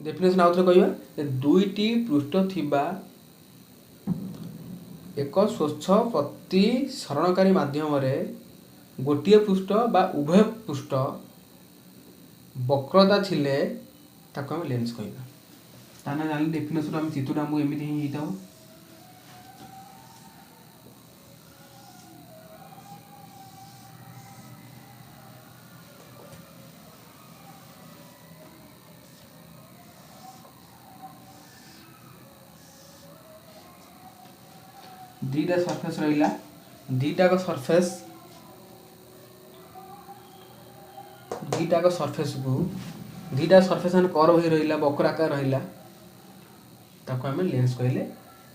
Definition आउथरे कहवा दुईटी पृष्ठ थिबा एक स्वच्छ प्रतिसरणकारी माध्यम गोटे पृष्ठ बा उभय पृष्ठ वक्रता थिले ताको हम लेंस कहवा। ताना जान डेफिनेशन हम चित्रटा आमको एमती ही होता दीटा सरफेस रहा दीटाक सरफेस को दीटा सरफेस कर्व हो रहा वक्राकार रहा ताको आम लेंस कहले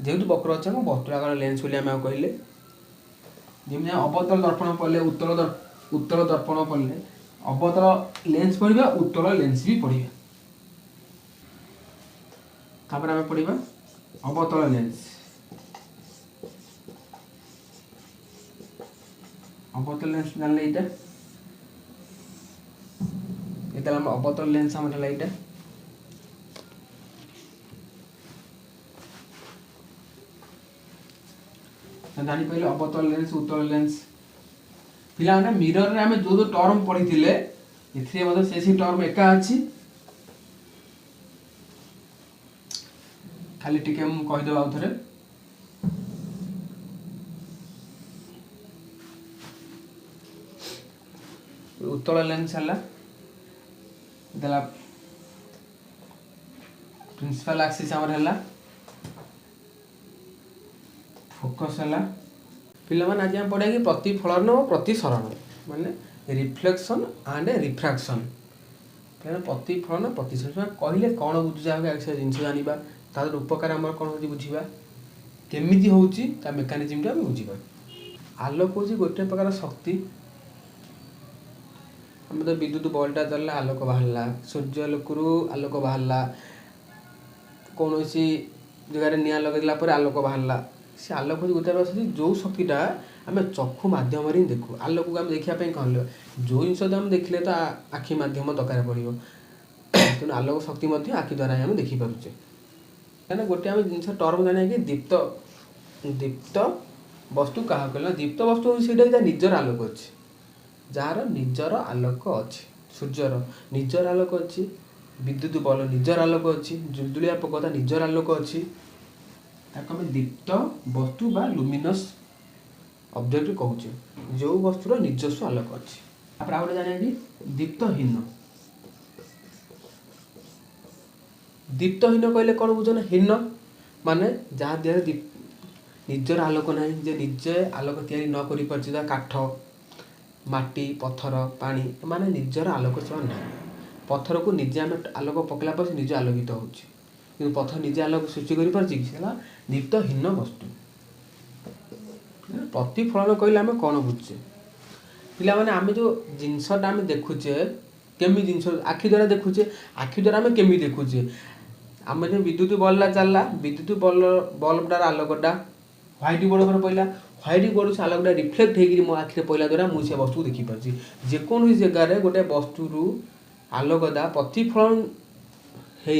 जेहेतु वक्र अच्छे वक्राकार लेंस बोली आम कहले जमी अवतल दर्पण पड़े उत्तल दर्पण पड़े अवतल लेंस पढ़ा उत्तल लेंस भी पढ़ा तापर आम पढ़ा अवतल लेंस अवतल लेंस जानले ये अवतल लेंस आम है ये जानी पाइले अवतल लेंस उत्तल लेंस पिला मिरर रे आमे जो टर्म पढ़ी थिले इथे मतलब से टर्म एका अछि खाली टिके हम कहि देबा उथरे उत्तल लेंस हला देला प्रिंसिपल एक्सिस हमर हला फोकस हला पिला माने आज हम पढ़ा कि प्रतिफलन और प्रतिसरण माने रिफ्लेक्शन एंड रिफ्रैक्शन पहले प्रतिफलन प्रतिसरण कहले कौन बुझा एक्स जिनस जानिबा तार उपकार हमर कौन होची बुझिबा केमिति होची ता मेकानिज्म टा बुझिबा आलोक होची गोटे प्रकार शक्ति हम तो विद्युत बल्टा चलला आलोक बाहरला सूर्यालोकरू आलोक बाहरला कौन जगह निआ लगेला पर आलोक बाहरला से आलोक गोटे आसी जो शक्तिटा आम चक्षु मध्यम ही देखू आलोक को आम देखापी कहले जो जिन आम देखले तो आखि मध्यम दरकार पड़ो तेणु आलोक शक्ति आखि द्वारा आम देखिपे कहीं गोटे आम जिन टर्म जाना कि दीप्त दीप्त वस्तु क्या कहना दीप्त वस्तु से निजर आलोक अच्छे जार निजर आलोक अच्छे सूर्यर निजर आलोक अच्छी विद्युत बल निजर आलोक अच्छी जुलजुलिया पकता निजर आलोक अच्छी ताको आम दीप्त वस्तु बा लुमिनस ऑब्जेक्ट कहूचे जो वस्तुर निजस्व आलोक अच्छी आप जाना कि दीप्तहीन दीप्तहीन कहले कौन बुझना हीन माने जहाँ देह निजर आलोक ना जे निजे आलोक तैयारी न करि परछि काठ माटी पत्थर पानी माने निजर आलोक ना पत्थर को निजे आम आलोक पकला पर निजे आलोकित होछि कि पत्थर निजे आलोक सृष्टि करि परछि कि दीप्तहीन वस्तु प्रतिफलन कहले आम कौन बुझे पिला माने आम जो जिनसटा आम देखुचे केमी जिनस आखि द्वारा देखुचे आखि द्वारा आम केमी देखुचे आम जो विद्युत बल्बटा चलला विद्युत बल्बटार आलोकटा व्हाइट बोर्ड पर पड़ा व्हाइट बोर्ड से आलोकटा रिफ्लेक्ट होगी मो आखिरे पड़ा द्वारा मुझे वस्तु देखिपारे जेकोसी जगार गोटे वस्तुर आलोकटा प्रतिफलन हो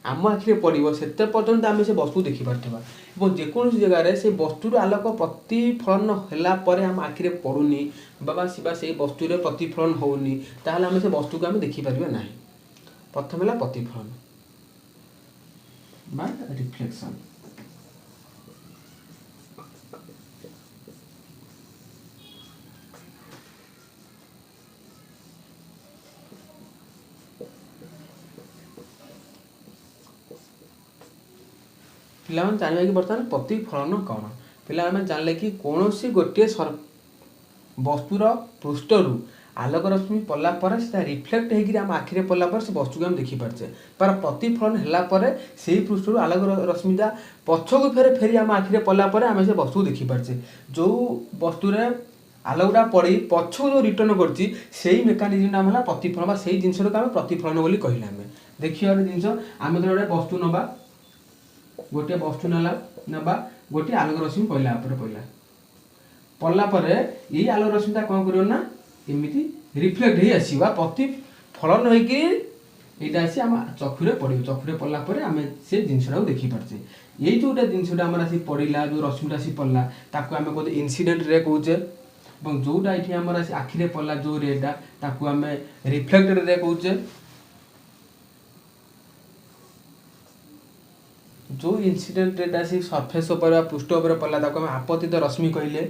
आम आखिरे पड़ो से पर्यंत आम से वस्तु देखिपारे और जेकोसी जगार से वस्तुर आलोक प्रतिफलन होगापर आम आखिरे पड़ूनी बाबा शिवा से वस्तुर प्रतिफलन होनी ताहले आम से वस्तु को आम देखिपारे ना प्रथम है प्रतिफलन बा रिफ्लेक्शन पिला जाना कि बर्तमान प्रतिफलन कौन पिला जानले कि कौन सी गोटे वस्तुर पृष्ठर आलोक रश्मि पड़ला पर से रिफ्लेक्ट होकर आम आखिरे पड़ला पर से वस्तु को हम देखिपारे पर प्रतिफलन होगापर से पृष्ठर आलोक रश्मिटा पछक फेरी आम आखिरे पड़ला पर आम से वस्तु देखिपारे जो वस्तुर आलोकटा पड़ी पछक जो रिटर्न करछि सेही मेकानिज्म नाम है प्रतिफलन से जिनस आम प्रतिफलन बोली कहले आम देखिए जिन आम तो गोटे वस्तु नवा गोटे वस्तु नवा गोटे आलोक रश्मि पड़ला पड़ला पर ये आलोक रश्मिटा कौन कर एमती रिफ्लेक्ट हो आसवा प्रतिफलन होकर এইটা আসি आम चक्षुरे पड़ो चक्षुरे पड़ला आम से जिनसा देखी पार्चे ये जोटा जिनसा आम आसी पड़ा जो रश्मिटा आसी पड़ा ताकू आम कहते इनसीडेंट रे कौचे जोटा ये आम आखिरे पड़ा जो रेटा ताकू आम रिफ्लेक्टेड रे कौचे जो इनसीडेंट रेटा सी सरफेस पृष्ठ पड़ा ताकू आम आपतित रश्मि कहले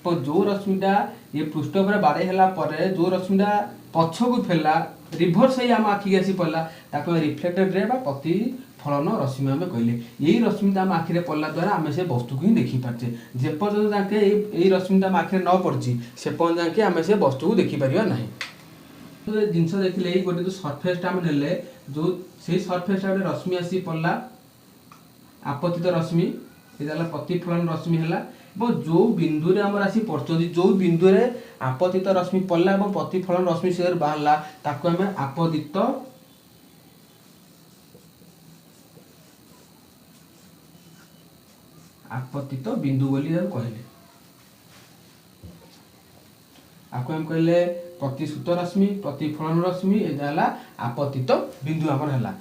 जो रश्मिटा ये पृष्ठ बाड़े है जो रश्मिटा पछकू फेला रिभर्स ही आम आखिक आसी पड़ा ताकू रिफ्लेक्टेड रे प्रतिफलन रश्मि आम कहले यही रश्मिटा आम आखिरे पड़ा द्वारा आम से वस्तु को ही देखी पार्चे जेपर्यंत जाके यही रश्मिटा आम आखिरे न पड़ी से पर्यंत जाके आम से वस्तु को देखिपर ना तो जिनस देखिले यही गोटे जो सरफेसटा आम ने जो से सरफेसटा गोटे रश्मि आसी पड़ा आपतित रश्मि ये प्रतिफलन रश्मि है जो बिंदु रे आमर आसी पड़ती जो बिंदु रे आपतित रश्मि पड़ला और प्रतिफलन रश्मि से बाहरला ताकू आम आपतित बिंदु बोली कहले आपको हम कहले प्रतिश्रुत रश्मि प्रतिफलन रश्मि एला आपतित बिंदु आमर है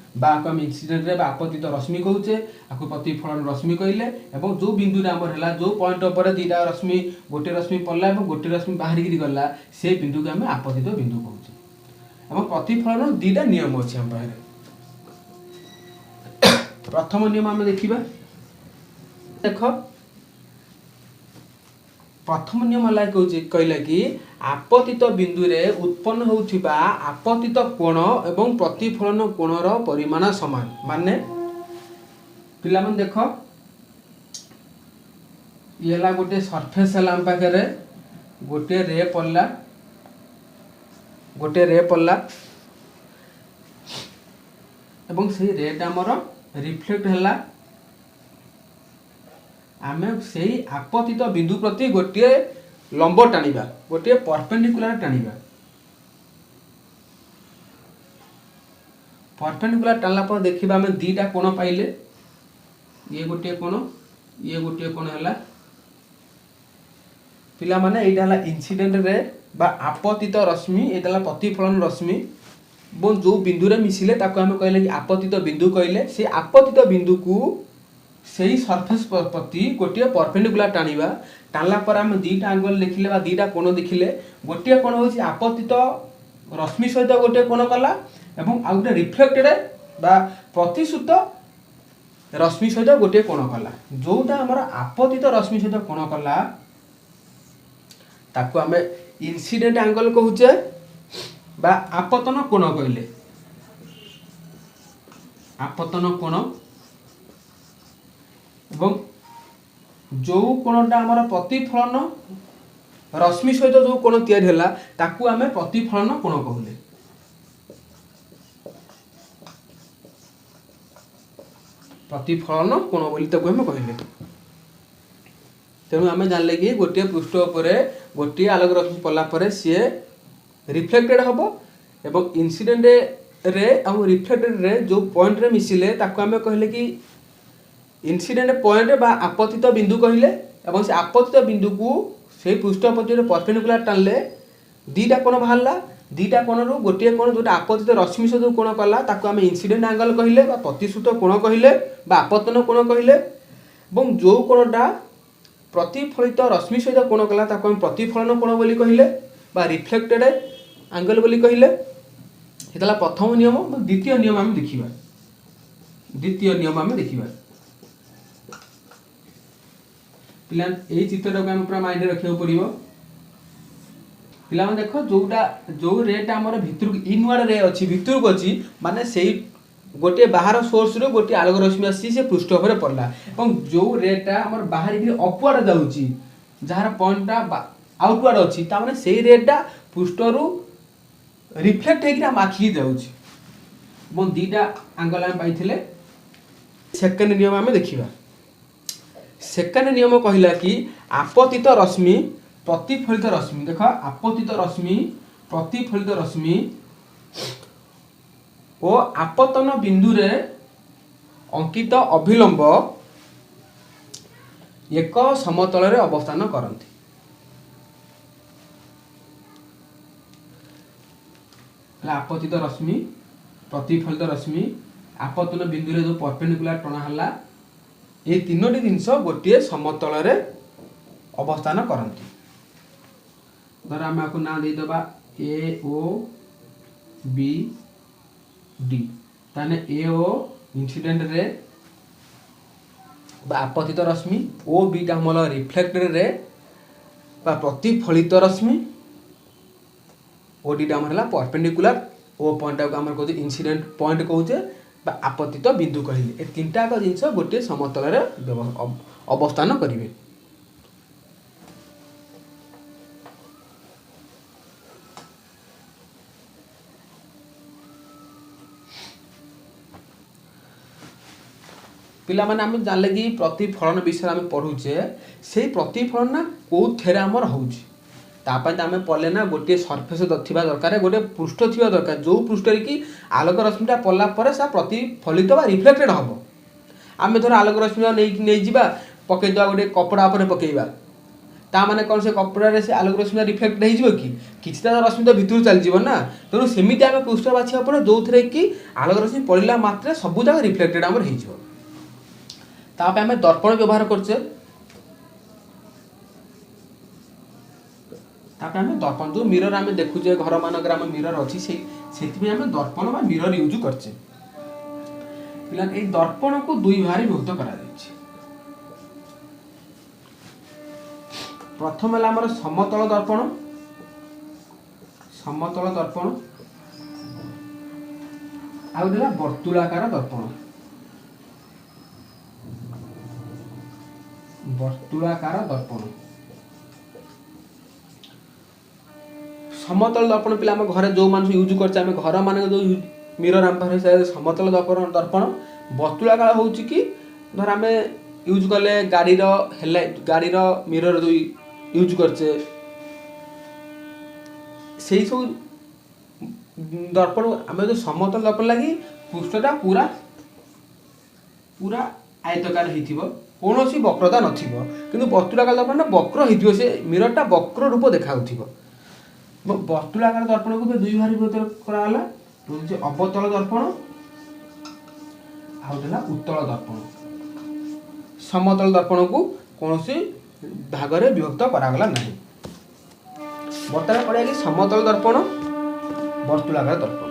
आम इनसीडेंट रे आपतित रश्मि कहूचे आपको प्रतिफलन रश्मि कहले एवं जो बिंदु आमर है जो पॉइंट पर दीटा रश्मि गोटे रश्मि पड़ला और गोटे रश्मि बाहर गला से बिंदु को आम आपतित बिंदु कहूचे एवं प्रतिफलन दीटा नियम अच्छे आम पाखे प्रथम नियम आम देखा देख प्रथम नियम कहला कि आपतित बिंदु रे उत्पन्न होउथिबा आपतित कोण एवं प्रतिफलन कोणर परिमाण समान माने पिला मन देख ये गोटे सरफेस है आम पाखे गोटे रे पड़ला एवं से रेटा आमर रिफ्लेक्ट है आम से आपतित बिंदु प्रति गोटे लंब टाणिबा गोटे परपेंडिकुलर टाणिबा परपेंडिकुलर टाणला पर देखिबा आम दीटा कोण पाइले ये गोटे कोण है पिला माने एटा हला इनसीडेंट रे बा आपतित रश्मि एटा हला प्रतिफलन रश्मि और जो बिंदु रे मिसिले ताको आम कहले कि आपतित बिंदु कहले से आपतित बिंदु को सही सरफेस प्रति गोटे परपेंडिकुलर टाणिबा टाणला पर आम दीटा एंगल देखिले बा दीटा कोण देखिले गोटे कोण होछि आपतित रश्मि सहित गोटे कोण कला एवं आ गोटे रिफ्लेक्टेड बा प्रतिश्रुत रश्मि सहित गोटे कोण कला जोटा हमर आपतित रश्मि सहित कोण कला ताको आम इनसीडेंट एंगल कहूचे बा आपतन कोण कहले आपतन कोण एवं जो कोणटा आमर प्रतिफलन रश्मि सहित जो कोण तैयारी हैला ताकू आमे प्रतिफलन कोण कहले प्रतिफलन कोण बोली ताकू आमे कहले तेणु आमे जानले कि गोटे पृष्ठ उपरे गोटे आलोक रश्मि पड़ला परे सी रिफ्लेक्टेड हबो एवं इनसीडेंट रे और रिफ्लेक्टेड रे जो पॉइंट रे मिसिले ताकू आमे कहले कि इनसीडेंट पॉइंट बा आपतित बिंदु कहले एवं से आपतित बिंदु को से पृष्ठ पर परपेंडिकुलर टाणले दीटा कोण बाहरला दीटा कोण रु गोटे कोण जोटा आपतित रश्मि से जो कोण कला ताको आम इनसीडेंट एंगल कहले बा प्रतिश्रुत कोण कहले बा आपतन कोण कहले एवं जो कोणटा प्रतिफलित रश्मि सहित कोण कला ताको आम प्रतिफलन कोण बोली कहले बा रिफ्लेक्टेड एंगल बोली कहले एतला प्रथम नियम द्वितीय नियम आम देखिबा द्वितीय नियम आम देखिबा पिला यही चित्रटा को पूरा माइंड रखा पड़ो पिला देख जोटा जो रेटा आम भितर इनवर्ड रे अच्छी भितर को अच्छी माने से गोटे बाहर सोर्स रो गोटे आलोक रश्मि आसी से पृष्ठ पर पड़ला और जो रेटा आम बाहर अपवर्ड जाऊँगी जार पॉइंटा आउटवर्ड अच्छी ताने से रेटा पृष्ठ रु रिफ्लेक्ट होकर आखिकी जाऊँगी दीटा एंगल आम पाइले सेकेंड नियम आम देखा सेकेंड नियम कहला कि आपतित रश्मि प्रतिफलित रश्मि देख आपतित रश्मि प्रतिफलित रश्मि और आपतन बिंदु रे अंकित अभिलंब एक समतल रे अवस्थान करती आपतित रश्मि प्रतिफलित रश्मि आपतन बिंदु रे जो परपेंडिकुलर टणा हला ये तीनोटी जिनस गोटे समतल रे अवस्थान करती। धर आम आपको ना देदेबा ए ओ बी डी ताने ए ओ इंसिडेंट रे आपतित रश्मि ओ बी टा हमला रिफ्लेक्टेड रे प्रतिफलित रश्मि ओ डी टा हमला परपेंडिकुलर ओ पॉइंट को हमर कहते इंसिडेंट पॉइंट कहते आपतित बिंदु कहले ए तीनटा का जिनस गोटे समतल रे अवस्थान करिवे। पिला माने आम जानले कि प्रतिफलन विषय आम पढ़ुचे से प्रतिफलन ना कौ थे आमर होउची तापाई आम पढ़ले ना गोटे सरफेस थिबा दरकार गोटे पृष्ठ थिबा दरकार जो पृष्ठ कि आलोक रश्मिटा पड़ला पर सा प्रतिफलित बा रिफ्लेक्टेड हम। आम धर आलोक रश्मि नहीं जा पकईदा गोटे कपड़ा पर पकईबा ता माने कौन से कपड़ा से आलोक रश्मि रिफ्लेक्ट हो कि रश्मि तो भितर चली ना तेणु सेमती आम पृष्ठ बाछा पड़े जो थे कि आलोक रश्मि पड़ला मात्रे सब जगह रिफ्लेक्टेड आम हो तापे आम दर्पण व्यवहार करछे तापे आम दर्पण जो मिरर आम देखुचे घर मानक आम मिरर अच्छी से आम दर्पण बा मिरर यूज करछे। पिला ए दर्पण को दुई भाग विभक्त करा जायछि। प्रथम है आमर समतल दर्पण आउ देला वर्तुलाकार दर्पण। समतल दर्पण पिला आम घर जो मान यूज करछे आम घर मान जो मिरर आम पाखे समतल दर्पण। वर्तुलाकार होउछि कि धर आम यूज कले गाड़ी मिरर जो यूज करछे से सब दर्पण आम जो समतल दर्पण लगी पृष्ठटा पूरा पूरा आयतकार होइथिबो कौन सी वक्रता नथिबो किंतु वर्तुलाकार दर्पण वक्र होइथिबो से मिररटा वक्र रूप देखाउथिबो। वर्तुलाकार दर्पण को दुई भाग विभक्त कराला अवतल दर्पण आउ देला उत्तल दर्पण। समतल दर्पण को कौन सी भाग रे विभक्त करागला नहीं। बर्तमान पड़े कि समतल दर्पण वर्तुलाकार दर्पण।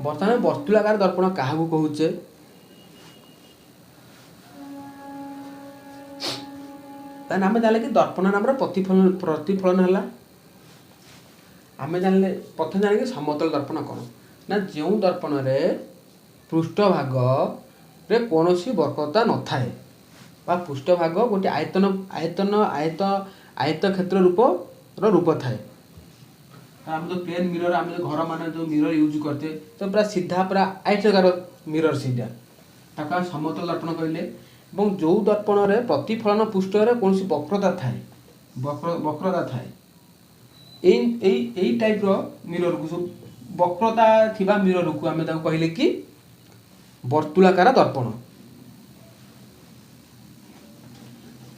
बर्तमान वर्तुलाकार दर्पण क्या कहूचे आम जान कि दर्पण नाम प्रतिफलन है आम जान प्रथम जान कि समतल दर्पण कौन ना जो दर्पण रे पृष्ठभाग रे कौन सी वक्रता न थाए पृष्ठभाग गोटे आयत क्षेत्र रूप थाए। आम जो प्लेन मिरर आम जो घर मान जो मिरर यूज करते तो पूरा सीधा पूरा आयताकार मिरर सीधा ताका समतल दर्पण कहले। जो दर्पण रे प्रतिफलन पृष्ठ रे कौन सी वक्रता थाए एई टाइप रो मिरर को सब वक्रता थिबा मिरर को आम कहले कि वर्तुलाकार दर्पण।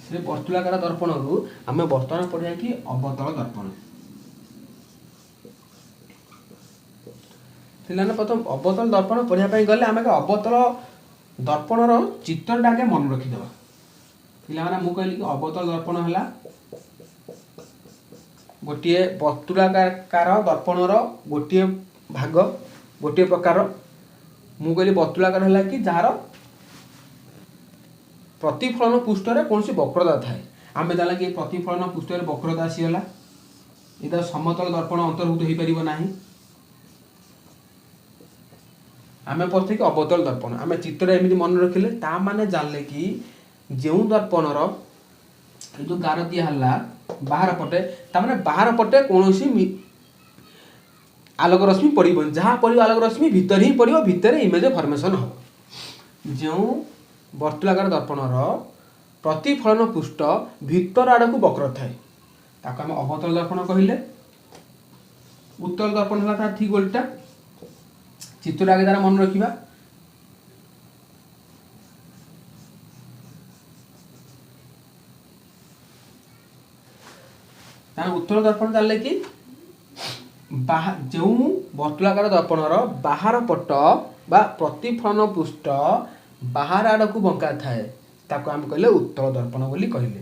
से वर्तुलाकार दर्पण रु आम बर्तमान पढ़िया कि अवतल दर्पण। पिलाने प्रथम अवतल दर्पण पढ़िया गले आम अवतल दर्पणर चित्रटा आगे मन रखिदेवा। पिला मु कहली कि अवतल दर्पण है गोटे वर्तुलाकार दर्पणर गोटे भाग गोटे प्रकार। मु कहली वर्तुलाकार है कि जार प्रतिफलन पृष्ठ रे कौन सी वक्रता थाए आम जाना कि प्रतिफलन पृष्ठ रे वक्रता आसीगला ये समतल दर्पण अंतर्भुक्त हो पार ना। आम पढ़ते कि अवतल दर्पण आम चित्र एमती मन रखिले ता माने जानले कि जो दर्पणर जो गार दिहला बाहर पटे तामाने बाहर पटे कौन सी आलोक रश्मि पड़न जहाँ पड़ो आलोक रश्मि भितर ही पड़ो भितर इमेज फॉर्मेशन हो। जो वर्तुलाकार दर्पणर प्रतिफलन पृष्ठ भितर आड़ को वक्र थाए ताको आम अवतल दर्पण कहले। उत्तल दर्पण है ठीक उल्टा चित्र आगे तार मन रखा ତାହେଲେ उत्तल दर्पण जानले कि जो वर्तुलाकार दर्पणर बाहर पट बा प्रतिफलन पृष्ठ बाहर आड़ को बंका थाए ताको आम कहले उत्तल दर्पण बोली कहले।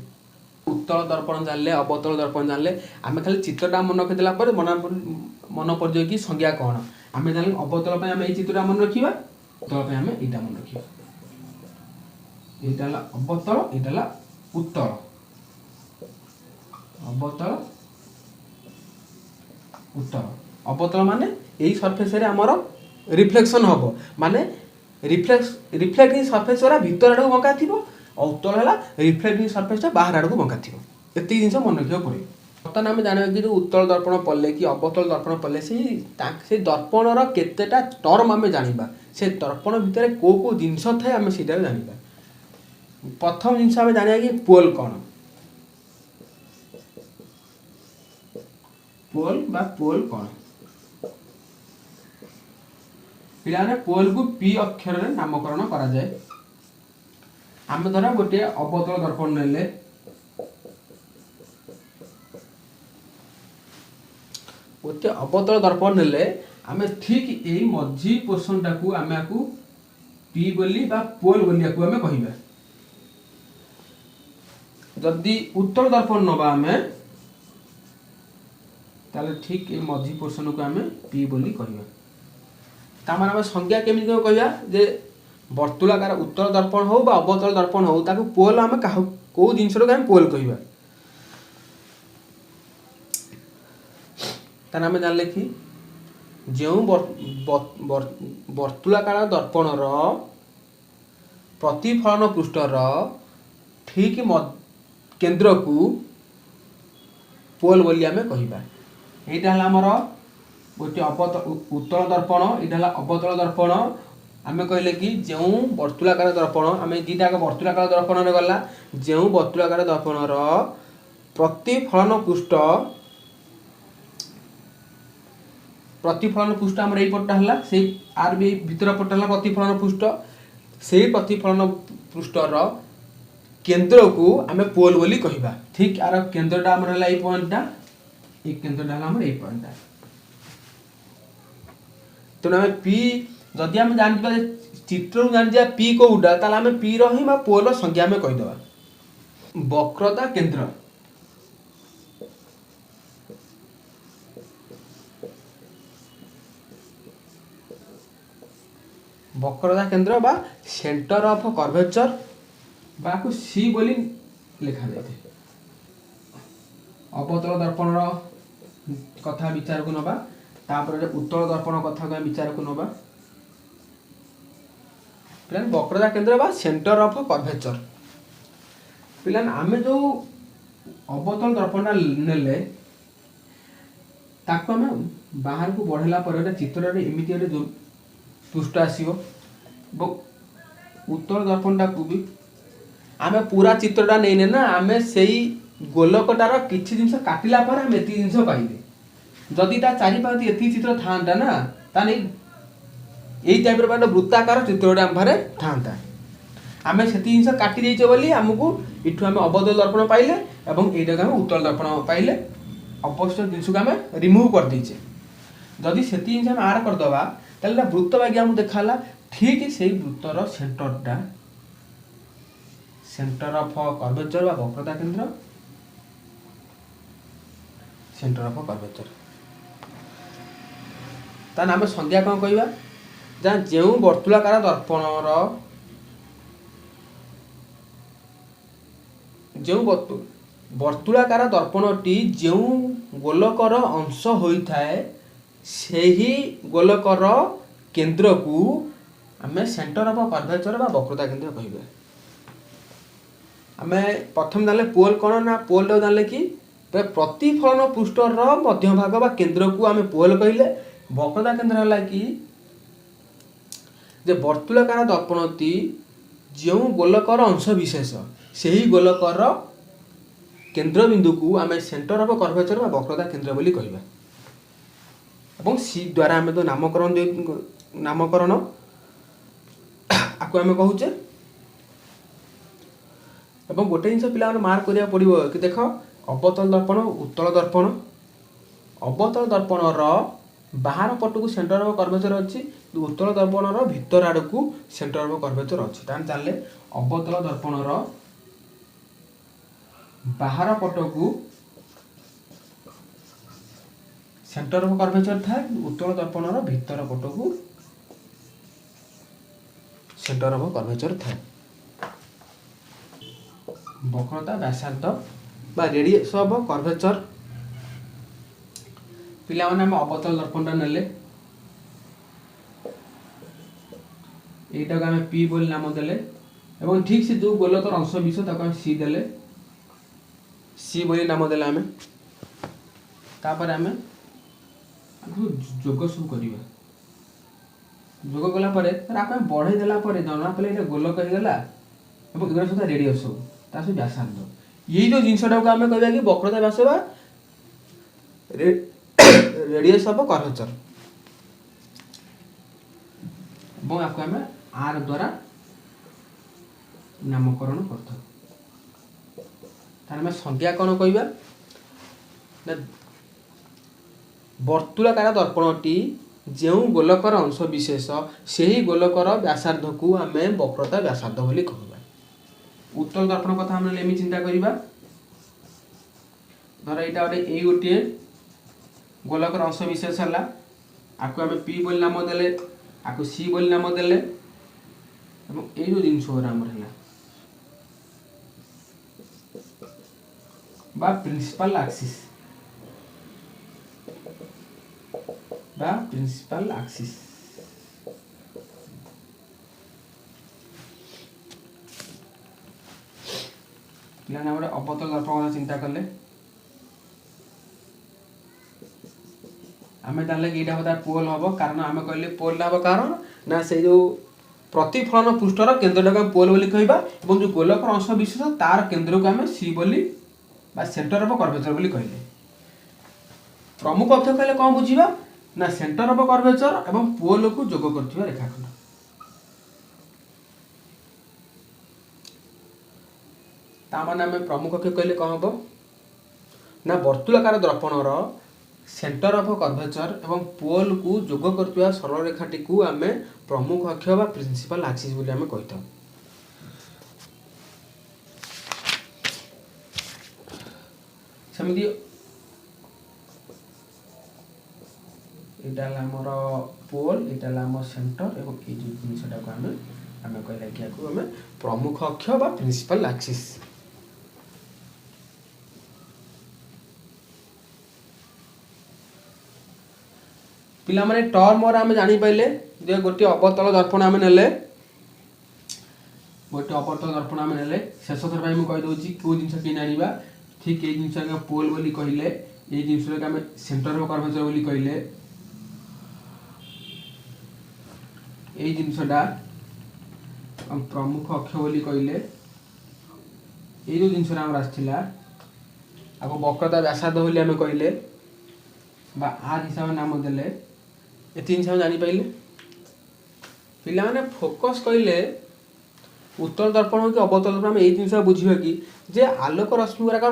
उत्तल दर्पण जानले अवतल दर्पण जानले आम खाली चित्रटा मन रखिदेला मन पड़ कि संज्ञा कौन आम जान अवतल आम ये चित्रटा मन रखा उत्तल आम यहाँ मन रखा यहाँ अवतल यहाँ उत्तल अवतल उत्तल अवतल माने यही सरफेस रे आमर रिफ्लेक्शन हम माने रिफ्लेक्टिंग सरफेस वाला भीतर आड़ को बंका थी और उत्तल है रिफ्लेक्टिंग सरफेस बाहर आड़ को बंका थी ये जिन मन रखा पड़े। बर्तमान आम जाना कि जो उत्तल दर्पण पड़े कि अवतल दर्पण पड़े से दर्पणर केतेटा टर्म आम जाना से दर्पण भितर कौ जिनस थाए आम से जाना। प्रथम जिनस आम जाना कि पोल कौन पोल कौन पिलाने पोल को पी अक्षर रे नामकरण करा जाए। आम धर गोटे अवतल दर्पण नेले गोटे अवतल दर्पण नेले आम ठीक यही मझी पोर्शन टाकू आम आपको पी बोली बा पोल बोली आम कहबा। जदि उत्तल दर्पण नबा आम ताले ठीक ये मझी पोर्शन को आम पी बोली कहबा। तामान आम संज्ञा केमी कहबा जे वर्तुलाकार उत्तल दर्पण हो बा अवतल दर्पण हो ताको पोल आम कौ जिनस आम पोल कहबा। ताने आम जानले कि जो वर्तुलाकार दर्पणर प्रतिफलन पृष्ठर ठीक केंद्र को पोल बोली आम कहबा। यहाँ आमर गोटे उत्तल दर्पण यहाँ अवतल दर्पण आम कहले कि जो वर्तुलाकार दर्पण आम दीटा वर्तुलाकार दर्पण गला जो वर्तुलाकार दर्पणर प्रतिफलन पृष्ठ आम यही पट्टा है से आर भी भीतर पट्टा है प्रतिफलन पृष्ठ से प्रतिफलन पृष्ठर केंद्र को आम पोल बोली कहबा। ठीक आर केंद्रटा आम है पॉइंटा ये केंद्रटा आम ये पॉइंटा तेणु आम पी जदि आम जान चित्र जान पी कौटा ताल आम पी रही पोल संज्ञा आम कहीदे। वक्रता केंद्र वक्रता केंद्र बा सेंटर ऑफ कर्वेचर बाकू सी बोली लिखा जाए। अवतल दर्पण कथा विचार को नबा तापर उत्तल दर्पण कथा को विचार को नबा। पिलान वक्रता केंद्र बा सेंटर ऑफ कर्वेचर पिलान आमे जो अवतल दर्पण नेले ताको आमे बाहर को बढ़ेला पर चित्र एमती जो पृष्ठ आसो उत्तल दर्पणटा को भी आमे पूरा चित्रटा नहीं ना आम से गोलकटार किसी जिन काटिला पर आम एत जिन पाइबे जदि ता चारिपाखि एति चित्र था ना ताने यही टाइप वृत्ताकार चित्र आम पारे था आम से जिन काटी देचे बोली आमको इठू आम अवतल दर्पण पाइले और ये आम उत्तल दर्पण पाइले अपोजिट जिनस को आम रिमूव कर देचे। जदि से जिन आम आड करदे ताले वृत्त बागी आमको देखाला ठीक से वृत्तर सेंटरटा सेंटर ऑफ कर्वेचर बा वक्रता केंद्र सेंटर ऑफ कर्वेचर तान आम संज्ञा कौन कहबा जहाँ जो वर्तुलाकार दर्पणर जो वर्तुलाकार दर्पणटी जो गोलकर अंश होता है सही गोलकर केंद्र को आम सेंटर ऑफ कर्वेचर बा वक्रता केंद्र कहबा। आम प्रथम जान पोल कौन ना पोल जान कि प्रतिफलन पृष्ठर मध्य भाग बा केंद्र को आम पोल कहले। वक्रता केंद्र है कि वर्तुलाकार दर्पणटी जो गोलकर अंश विशेष से ही गोलकर केंद्र बिंदु को आम सेंटर ऑफ कर्वेचर बा वक्रता केंद्र बोली कहबा। और सी द्वारा आम तो नामकरण आपको आम कहूचे। गोटे जिन पिला मार्क करा पड़ो कि देख अवतल दर्पण उत्तल दर्पण अवतल दर्पणर बाहर पटू सेंटर ऑफ कर्वेचर अच्छी उत्तल दर्पणर भितर आड़ को सेंटर ऑफ कर्वेचर अच्छी तान जान अवतल दर्पणर बाहर पटू सेंटर ऑफ कर्वेचर था उत्तल दर्पणर भितर पटू सेंटर ऑफ कर्वेचर था वक्रता व्यासार्ध बा रेडियस ऑफ कर्वेचर पिला माने हम अवतल दर्पण नेले एटा को हम पी बोल नाम देले एवं ठीक से जो गोलकर अंश विषय ताको हम सी देले सी बोली नाम देले हमें तापर हमें जोग सब करिवा जोग कला परे आपण बढ़े देला परे जना पले एटा गोलक हो गेला एवं इगर सदा रेडियस हो ता से व्यासार्ध ये जो जिनसटा को हमें कहबा कि वक्रता व्यास बा रेडियस ऑफ कर्वेचर এবং आपको हमें आर द्वारा नामकरण करता तार में संज्ञा कौन कहबा ना वर्तुलाकार दर्पणटी जो गोलकर अंश विशेष से ही गोलकर व्यासार्ध को आम वक्रता व्यासार्ध बोली कहबा उत्तल दर्पण कथा हम एमि चिंता करिबा धर एटा गोटे गोलकर अंश विशेष है आपको आम पी बोली नाम देले आपको सी बोली नाम देले ये जो जिनस बा प्रिंसिपल एक्सिस पिलाने गोटे अवतल दर्पण चिंता कले आम जान कि यहाँ बताया पोल हम कारण आम कहले पोल हम कारण ना से जो प्रतिफलन पृष्ठर केन्द्र को पोल बोली कहबा एवं जो गोलकर अंश विशेष तार केन्द्र को आम सी बोली बा सेंटर ऑफ कर्वेचर बोली कहले प्रमुख अर्थ कहले कौन बुझीबा ना सेंटर ऑफ कर्वेचर एवं पोल को जोग करथिबा रेखाखंड ता माने आम प्रमुख अक्ष कहले कौन हम ना वर्तुलाकार दर्पणर सेंटर ऑफ कर्वेचर एवं पोल को जोग करथिबा सरल रेखाटी को आम प्रमुख अक्ष बा प्रिंसिपल एक्सिस बोली आम कहिता सेमिति एटा हमर पोल एटा हमर सेंटर एवं ए जो जिनिसटा को आम कहला कि आको आम प्रमुख अक्ष बा प्रिंसिपल एक्सिस पिला माने टर्म और आम जानी पाइले जे गोटे अवतल दर्पण आम नेले गोटे अवतल दर्पण आम नेले शेष थर भाई मु कहि दोची को जिंस कि जानिबा ठीक ए जिंस का पोल बोली कहिले ए जिंस का आम सेंटर ऑफ कर्वेचर बोली कहिले ए जिंसटा हम प्रमुख अक्ष बोली कहिले ए जो जिंसरा हम आछिला आको वक्रता व्यासार्ध बोली आम कहिले बा आर हिसाब नाम देले ये तीन सब जानी पाइले पिला माने फोकस कहले उत्तल दर्पण हो कि अवतल दर्पण ये जिन बुझे कि जे आलोक रश्मि गुराक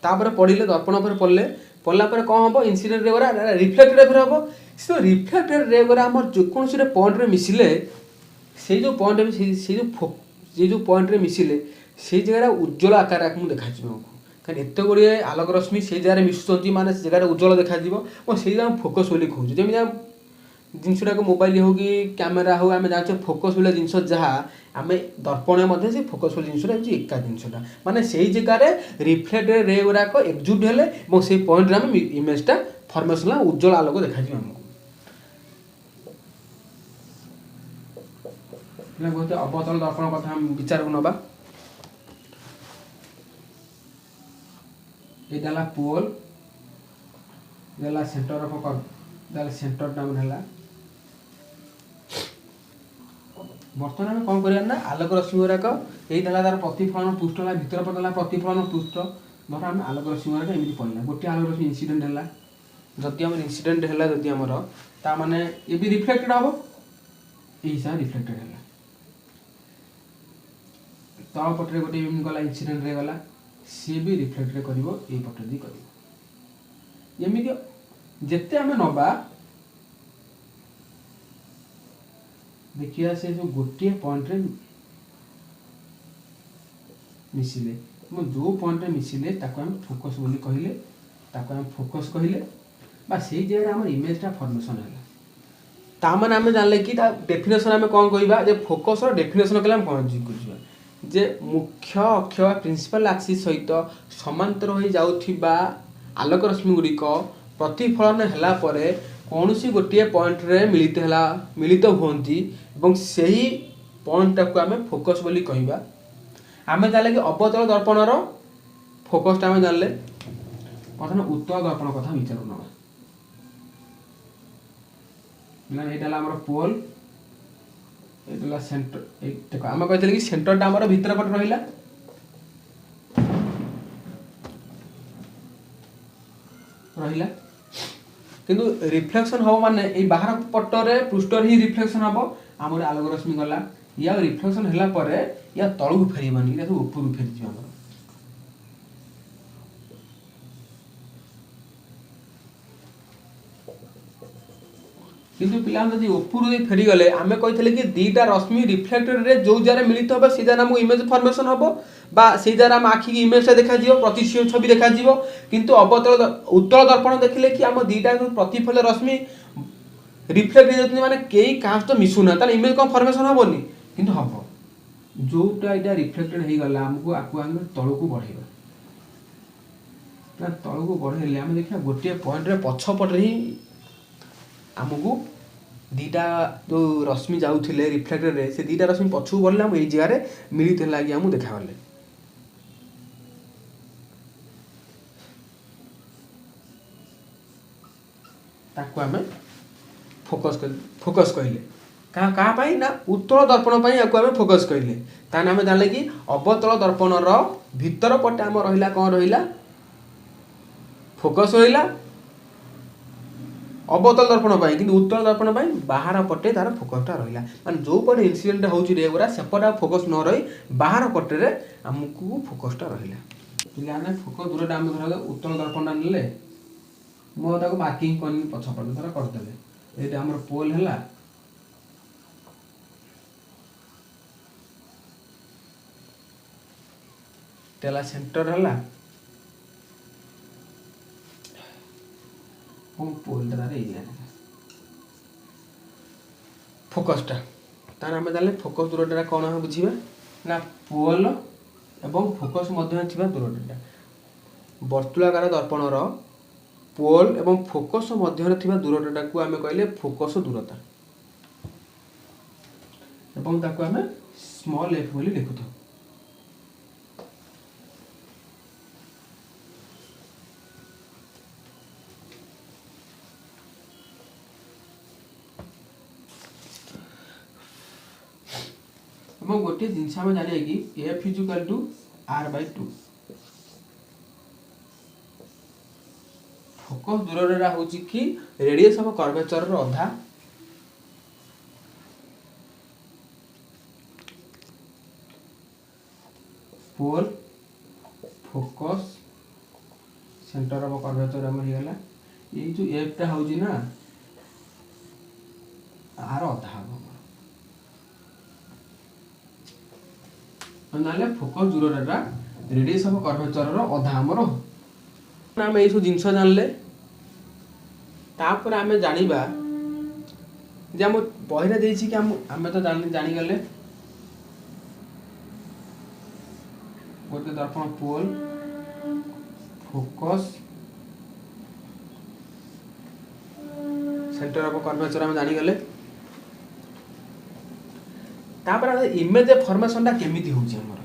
तापर पड़े दर्पण पर पड़े पड़ला कौन हम इनसीडेंट रे गुरा रिफ्लेक्टेड रे हम से रिफ्लेक्टेड रे गुरा आम जेकोसी पॉइंट रे मिसिले से जो पॉइंट से जो पॉइंट रे मिसिले से जगह उज्ज्वल आकार मुझे देखा कहीं एत गुड़े आलोक रश्मि से जगह मिशुच्च माने जगह उज्ज्वल देखा और से जगह फोकस बोली कहूँ जमी जिनसटा को मोबाइल हो कि कैमेरा हो आम जाने फोकस वाला जिनस जहाँ आम दर्पण से फोकस वाला जिनसा एका जिनसटा माने से जगार रिफ्लेक्टेड रे गुराक एक्जुट हेले और से पॉइंट आम इमेजटा फॉर्मेशन उज्ज्वल आलोक देखा आमको अवतल दर्पण कथा विचार को नवा ये पोल सेंटर ऑफ सेंटर नाम है बर्तमान आम कौन करना आलोक रश्मि गुराक यही तार प्रतिफलन पृष्ठ है भर पड़ला प्रतिफलन पृष्ठ धर आम आलोक रश्मि गुराक एमती पड़ला गोटे आलोक रश्मि इनसीडेंट है जदि आम इनसीडेंट है जदि आमर ता माने ये भी रिफ्लेक्टेड हम यही हिसाब रिफ्लेक्टेड है तल पटे गोटे गला इनसीडेंट रे गला सी भी रिफ्लेक्ट करिवो ए पट दी करिवो एमिति जेते आमे नबा देखिया से जो गोटे पॉइंट रे मिसिले जो पॉइंट रे मिसिले ताको हम फोकस बोली कहिले ताको हम फोकस कहिले बा सेई जगह हमर इमेजटा फॉर्मेशन होला ता माने आमे जानले कि ता डेफिनेशन आमे कोन कहिबा जे फोकस रो डेफिनेशन कले हम कोन जी कुजिबा जे मुख्य अक्ष प्रिंसिपल एक्सिस सहित समांतर होई जाउथिबा आलोक रश्मि गुडी को प्रतिफलन हला परे कोनोसी गोटे पॉइंट रे मिलित होंती एवं सही पॉइंट टाको आमे फोकस बोली कहिबा आमे जानले कि अवतल दर्पण रो फोकस ता आमे जानले प्रथम उत्तल दर्पण कथा विचार नबा ना एटाला हमर पोल एटाला सेंटर एक देखो आमे कहतले कि सेंटर ता हमर भीतर पट रहिला किंतु रिफ्लेक्शन हो माने ए बाहर पट रे पृष्ठ रे ही रिफ्लेक्शन हबो हमर आलोक रश्मि गला या रिफ्लेक्शन हला परे या तळु फेरिबानी या ऊपर फेरि जिवा हमर किंतु पिला जदि ऊपर फेरी गले आमे कहितले कि दीटा रश्मि रिफ्लेक्टेड रे जो जारे मिलित होबा से जारा हम इमेज फॉर्मेशन हबो बा से जारा हम आखि की इमेज देखा जिवो प्रतिच्छेद छवि देखा जिवो किंतु अवतल उत्तल दर्पण देखिले कि हम दीटा प्रतिफल रश्मि रिफ्लेक्ट जतनी माने केई कास्ट तो मिसुना त इमेज को फॉर्मेशन हबोनी किंतु हबो जोटा इटा रिफ्लेक्टेड हे गला हमको आकु हम तळु को बढ़ेबा ना तळु को बढ़ेले हम देखिया गोटे पॉइंट रे पछ पट रे ही हमको दीटा जो रश्मि जाउथिले रिफ्लेक्टेड रे से दीटा रश्मि पछु बढ़ले हम ए जगह रे मिलित लागी हम देखा गले ताको हमें फोकस कहिले का पाई ना उत्तल दर्पण पाई आको हमें फोकस कहिले ता नाम जानले कि अवतल दर्पण रो भीतर पटे हम रहिला कोन रहिला फोकस रहिला अवतल दर्पण पाई कि उत्तल दर्पण पाई बाहर पटे तार फोकसटा रहिला माने जो पटे इंसिडेंट होउची रे गोरा सेपटा फोकस न रही बाहर पटे रे हमकु फोकसटा रहिला पिला ने फोकस दूरटा हम धरा उत्तल दर्पणटा नेले मो ताको मार्किंग कोन पछ पटे धरा कर देले एटा हमर पोल हला तेला सेंटर हला पोल रे एरिया फोकसटा तार आम जाने फोकस दूरटा कौन हम बुझा ना पोल एवं फोकस मध्य थिबा दूरटा वर्तुलाकार दर्पणर पोल एवं फोकस मध्य थिबा दूरटा को आम कहले फोकस दूरता एवं ताको आम स्मॉल एफ बोली लिखुथु गोटे जिनस आम जाने कि F is equal to R by 2 focus दूर होची कि रेडियस ऑफ कर्वेचर रो अधा pole focus centre of curvature हम ही गला ये जो एफ टा होची ना आर अधा हो नाले फोकस दूरटा रेडियस ऑफ कर्वेचर रो अधा हमर नाम ए सब जिंस जानले तापर आमे जानिबा जे हम बहिरा देछि कि हम तो जानि गले गोटे दर्पण पोल फोकस सेंटर ऑफ कर्वेचर हम जानि गले तापर इमेज फॉर्मेशनटा केमिति होउची हमर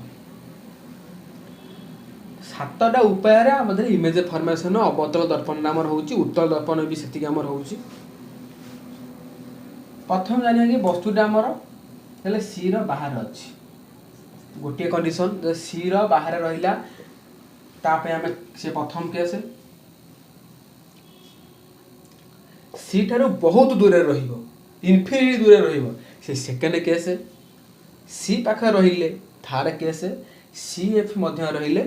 सातटा उपाय रे हमर इमेज फॉर्मेशन अवतल दर्पण नामर होउची उत्तल दर्पण भी सेति हमर होउची प्रथम जानिया कि वस्तुटा हमर हेले सी रो बाहर अछि गोटे कंडीशन जे सी रो बाहर रहिला तापे हम से प्रथम केस सी ठारो बहुत दूर रहिबो इन्फिनिटी दूर रहिबो से सेकंड केस सी पाखे रहिले थर्ड केस सी एफ मध्य रहिले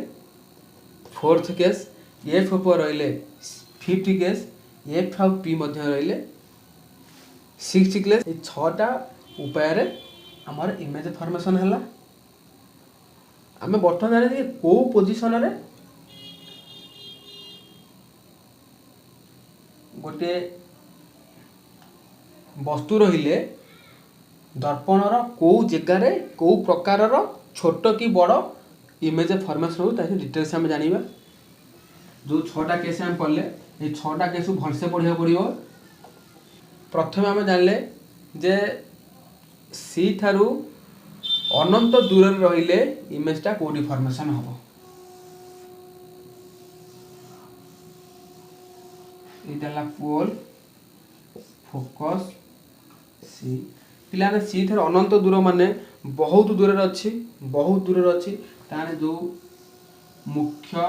फोर्थ केस, एफ ऊपर रहिले फिफ्थ केस, एफ आउ पी मध्य रहिले सिक्स केस। ये छटा उपाय आमर इमेज फॉर्मेशन है। आम बर्तमान जाने कौ पोजिशन रे गोटे वस्तु रहिले दर्पणर कौ जगार कौ प्रकार छोट कि बड़ इमेज फॉर्मेशन हो डिटेल्स आम जाना। जो छटा केस आम पढ़ले ये छटा केस भलसे पढ़ा पड़ो। प्रथम आम जानले जे सी थारु अनंत दूर रहिले इमेजटा कोडी फॉर्मेशन हम। ये पोल फोकस सी पिलाने सी थार अनंत दूर माने बहुत दूर अच्छी बहुत दूर अच्छी ताने जो मुख्य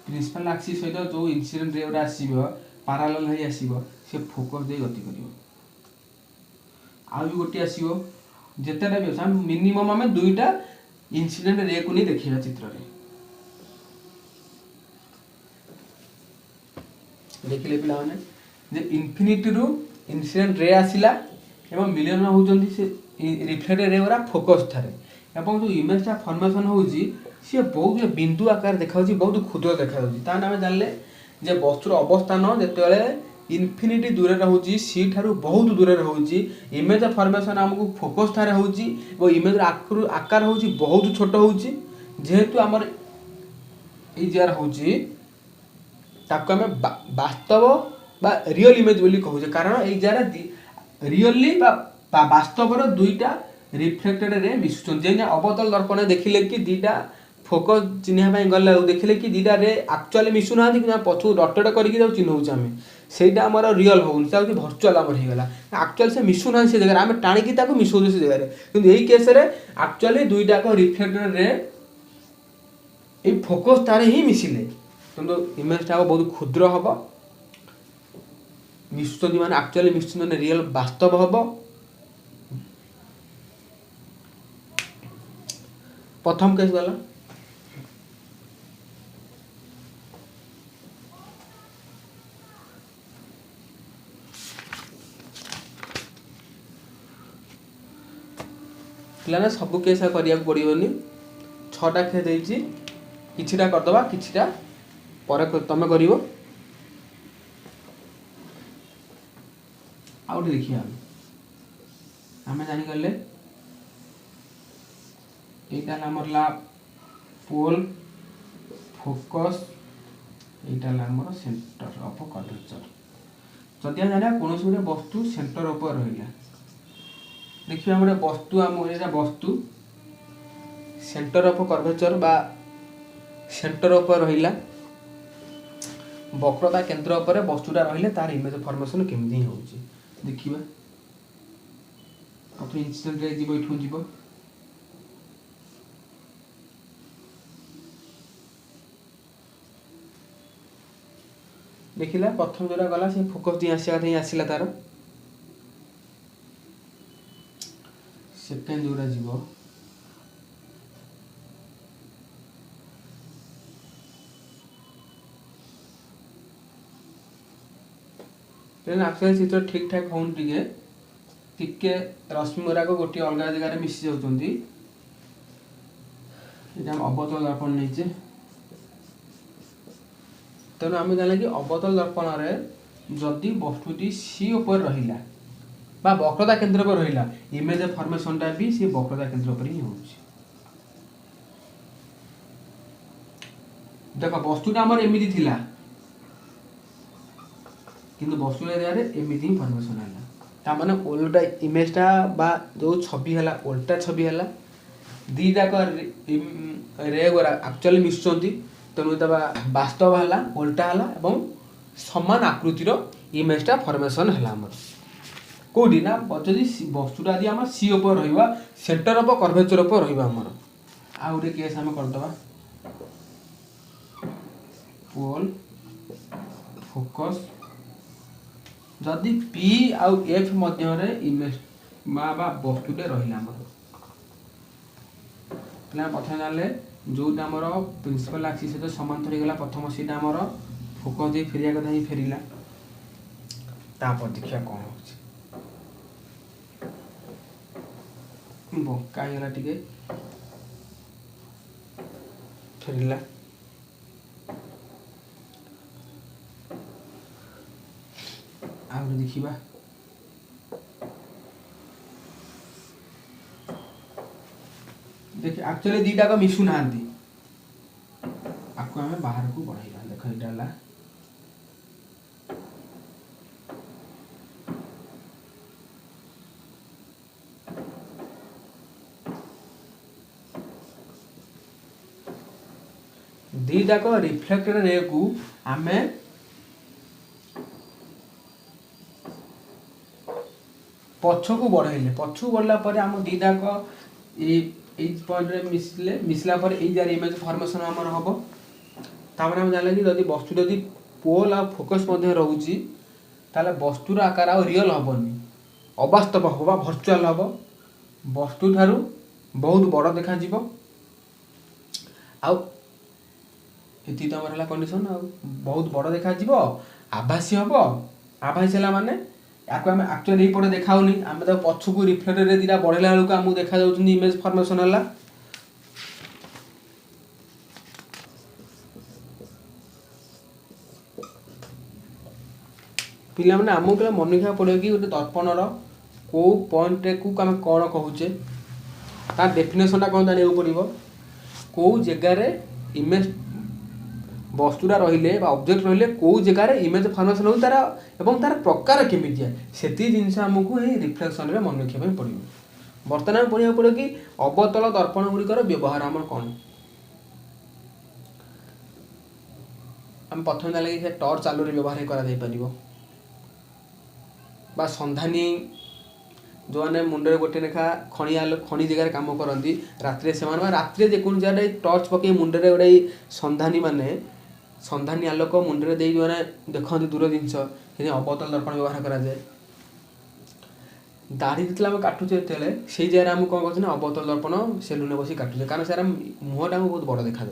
प्रिंसिपल एक्सिस सहित जो इंसिडेंट रे गुड़ा आसीबो पैरेलल है आसीबो से फोकस दे गति करिवो। आ भी गोटी आसीबो जेतेटा भी हम मिनिमम आम दुईटा इंसिडेंट रे को नहीं देखिबा चित्र रे। देखिले पिला माने जे इन्फिनिटी रु इंसिडेंट रे आसिला एवं मिलियन होउचंदी से रिफ्लेक्टेड रे गुरा फोकस थारे एवं जो इमेजटा फॉर्मेशन होउची से बहुत बिंदु आकार देखाउची बहुत क्षुद्र देखाउची। ता नाम जानले जे वस्तुर अवस्थान जेतेबेले इन्फिनिटी दूर रहउची सी ठारू बहुत दूर रहउची इमेज फॉर्मेशन हमको फोकस थारे होउची और इमेज आकार होउची बहुत छोट होउची। जेहेतु हमर ए जार होउची ताको हमें वास्तव बा रियल इमेज बोली कहूचे कारण ए जार रियली बा वास्तव दुईटा रिफ्लेक्टेड रे मिसुचन। जे अवतल दर्पण देखिले कि दीटा फोकस चिन्ह गला देखिले कि दीटा रे एक्चुअली मिसु ना कि पछु डटेड करके जो चिन्हउछ आमे सेटा हमर रियल होउन से वर्चुअल हमर हे गला एक्चुअल से मिसु ना से जगह आमे टाणी कि ताको मिसउ से जगह रे किंतु एई केस रे एक्चुअली दुईटा को रिफ्लेक्टेड रे ए फोकस तारे ही मिसिले किंतु इमेज टा बहुत क्षुद्र हबो मिसुचंदी माने एक्चुअली मिसुचंदी माने रियल वास्तव हबो। प्रथम केस गला पिलाने सब केस करिया पड़ोनी छटा केस देछि किछिटा करदबा किछिटा पर तमे करिवो। आउट देखिया हमें जानि करले एटा हमर ला पोल फोकस एटा हमर सेंटर ऑफ कर्वेचर। जदि जाना कोनों गोटे वस्तु सेंटर ऊपर रहिला देखिए गोटे वस्तु आम वस्तु सेंटर ऑफ कर्वेचर बा सेंटर ऊपर रहिला वक्रता केंद्र ऊपर वस्तुटा रहिले तार इमेज फॉर्मेशन केमदी होउची देखिबा। अब इंसिडेंट रे जीव इठू जीव देखिला प्रथम जोरा गला से फोकस दी आसिला तार सेकेंड जोरा जीव एक्चुअली चित्र ठीक ठाक होन टिके रश्मि गुराक गोटे अलग जगह मिसी जाउछंती। एटा हम अवतल दर्पण नैचे तेणु आम जाना कि अवतल दर्पण रे जदि वस्तुटी सी ऊपर रहिला बा वक्रता केंद्र पर रहिला इमेज फॉर्मेशनटा भी सी वक्रता केंद्र पर ही होउछि। देखो वस्तुटा हमर एमिति थिला किंतु वस्तु रे एमिति फॉर्मेशन हैला ता माने ओल्टा इमेजटा बा जो छवि हैला ओल्टा छवि हैला दीटा को रे गोरा एक्चुअली मिसुचंती तेणु तबा वास्तव हैला ओल्टा हैला एवं समान आकृतिर इमेजटा फॉर्मेशन हैला हमर कोडी ना जदि वस्तुटा आदि हमर सी ऊपर रहिबा सेंटर ऑफ कर्वेचर ऊपर रहिबा हमर आ उडे केस हम कर दबा पोल फोकस जदि पी आउ एफ मध्य रे इमेज बा वस्तुटे रहिला हमर पिला प्रथम जानले जोटा आमर प्रिंसिपल एक्सिस सहित समांतर होगा प्रथम सीटा आमर फोकस दे फेरिया कथा ही फेरिला तापर देखिया कौन हो बंका होगा टे फेरिला आ देखा देखिए एक्चुअली दीटा को मिशु ना आपको हमें बाहर को बढ़ाइबा देख यहाँ दीटा को रिफ्लेक्टेड रे को आमे पछकू बढ़ाइले पछकू बढ़ला पर आम दीटा को पॉइंट रे मिसला पर ए जार इमेज फॉर्मेशन हमर हबो तापर हम जानले कि यदि वस्तु यदि पोल आ फोकस मध्ये रहउची ताले वस्तुर आकार आ रियल हबनी अवास्तव होबा वर्चुअल हबो वस्तु थारु बहुत बड़ देखा जीवो आ इति तो हमर हला कंडीशन आ बहुत बड़ देखा जीवो आभासी हबो आभासी हला माने याको हम एक्चुअली एपटे देखाउनी आम तो पछकू रिफ्लेक्टर रे दीटा बढ़ेला बेलू आमको देखा जाउछनी इमेज फॉर्मेशन हला पिला माने आमको केला मन रखा पड़े कि गोटे दर्पणर को पॉइंट रे को आम कौन कहूचे तार डेफिनेशन कौन जाना पड़ो कौ जगार इमेज वस्तुरा रहिले ऑब्जेक्ट रहिले कौ जगार इमेज फॉर्मेशन हो तार एवं तार प्रकार केमितिया सेती जिनस आमको ये रिफ्लेक्शन रे मन रखा पड़ो बर्तमान पढ़ा पड़ो कि अवतल दर्पण गुड़िकर व्यवहार आम कौन आम प्रथम लगे टर्च आलू व्यवहार कर सन्धानी जो मैंने मुंडे गोटे लेखा खणी जगह काम करती रात्रि से रात्रि जेको जगह टर्च पकई मुंडे गोटे सन्धानी माने सन्धानी आलोक मुंडे दे जो मैंने देखते दूर जिनस अवतल दर्पण व्यवहार कराए दाढ़ी जितने काटुचे से जगह आम कौन कर अवतल दर्पण सेलून बस काटुचे कारण से मुहटा बहुत बड़ देखा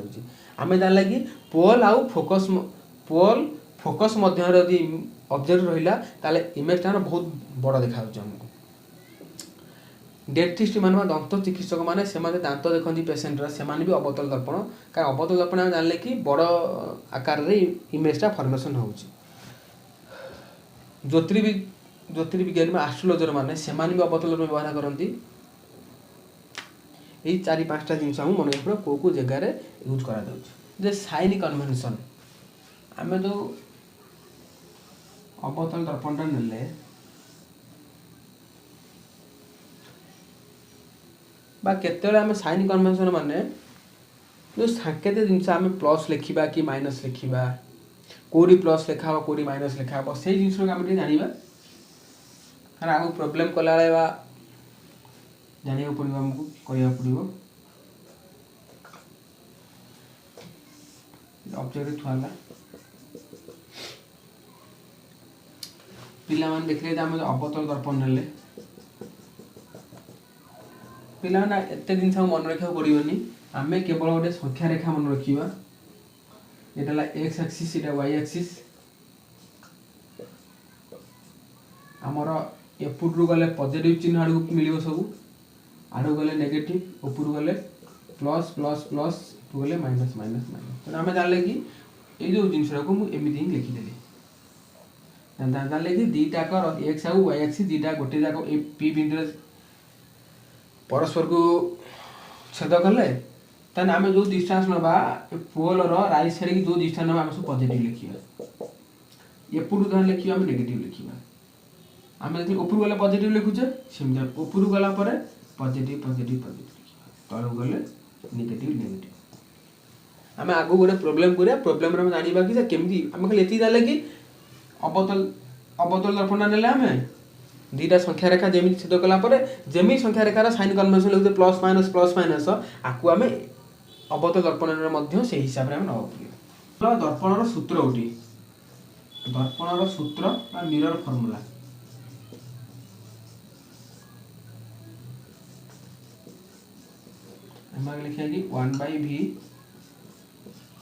आम जानला कि पोल आउ पोल फोकस मध्य यदि ऑब्जेक्ट रहिला ताले इमेज टा बहुत बड़ देखा हमको डेंटिस्ट माने दंत चिकित्सक माने से दांत देखती पेसेंट से भी अवतल दर्पण कारण अवतल दर्पण जानले कि बड़ आकार रे इमेज टा फॉर्मेशन होउची ज्योतिर्विज्ञानी में एस्ट्रोलॉजर माने से भी अवतल दर्पण व्यवहार करती यही 4-5टा जिनस हम मन रखना को जगार यूज करा साइन कन्वेंशन आम जो अवतल दर्पणटा नेले बा केतेबेले आम साइन कन्वेंशन माने जो सांकेतिक जिनस आम प्लस लिखा कि माइनस लिखा कौटी प्लस लिखा हो कौटी माइनस लिखा हो से जिनस आम जाना कारण आगे प्रोब्लेम कला जाना पड़ो आमको कह पड़ो ऑब्जेक्ट थुआला पिला मान देखले आम अवतल दर्पण नेले पिला एत जिन मन रखा पड़ोनी आम केवल गोटे संख्या रेखा मन रखा यहाँ एक्स एक्सिस यहाँ वाई एक्सिस आमर एपटू गले पॉजिटिव चिन्ह आड़ मिल सब आड़ गले नेगेटिव उपरू गले प्लस प्लस प्लस गले माइनस माइनस माइनस आम जानले कि ये जो जिनसा को मुझे ही लिखिदेली जानले कि दीटाक एक्स आउ वाई एक्सिस दीटा गोटे जाक पी बिंदु परस्पर को छेद कले ताने आम जो डिस्टेंस नवा पोल राइट साइड की जो डिस्टेंस नवा आम सब पॉजिटिव लिखा एपटू जहाँ लिखा आम नेगेटिव लिखा आम जो ऊपर गले पॉजिटिव लिखुचे सेमती ऊपर गला पॉजिटिव पॉजिटिव पॉजिटिव तलू गले नेगेटिव नेगेटिव आम आगु गोटे प्रोब्लेम करिया प्रोब्लेम रे जानिबा कि केमती आम खाली एति जाले कि अवतल दर्पण नेले आम दीटा संख्या रेखा जमी छेद कला जमी संख्या रेखार साइन कन्वेंशन लिखते प्लस माइनस आकु आम अवतल दर्पण से हिसाब से नवा पड़ो दर्पणर सूत्र गोटे दर्पणर सूत्र मिरर फर्मूला हम आगे लिखिए कि 1/v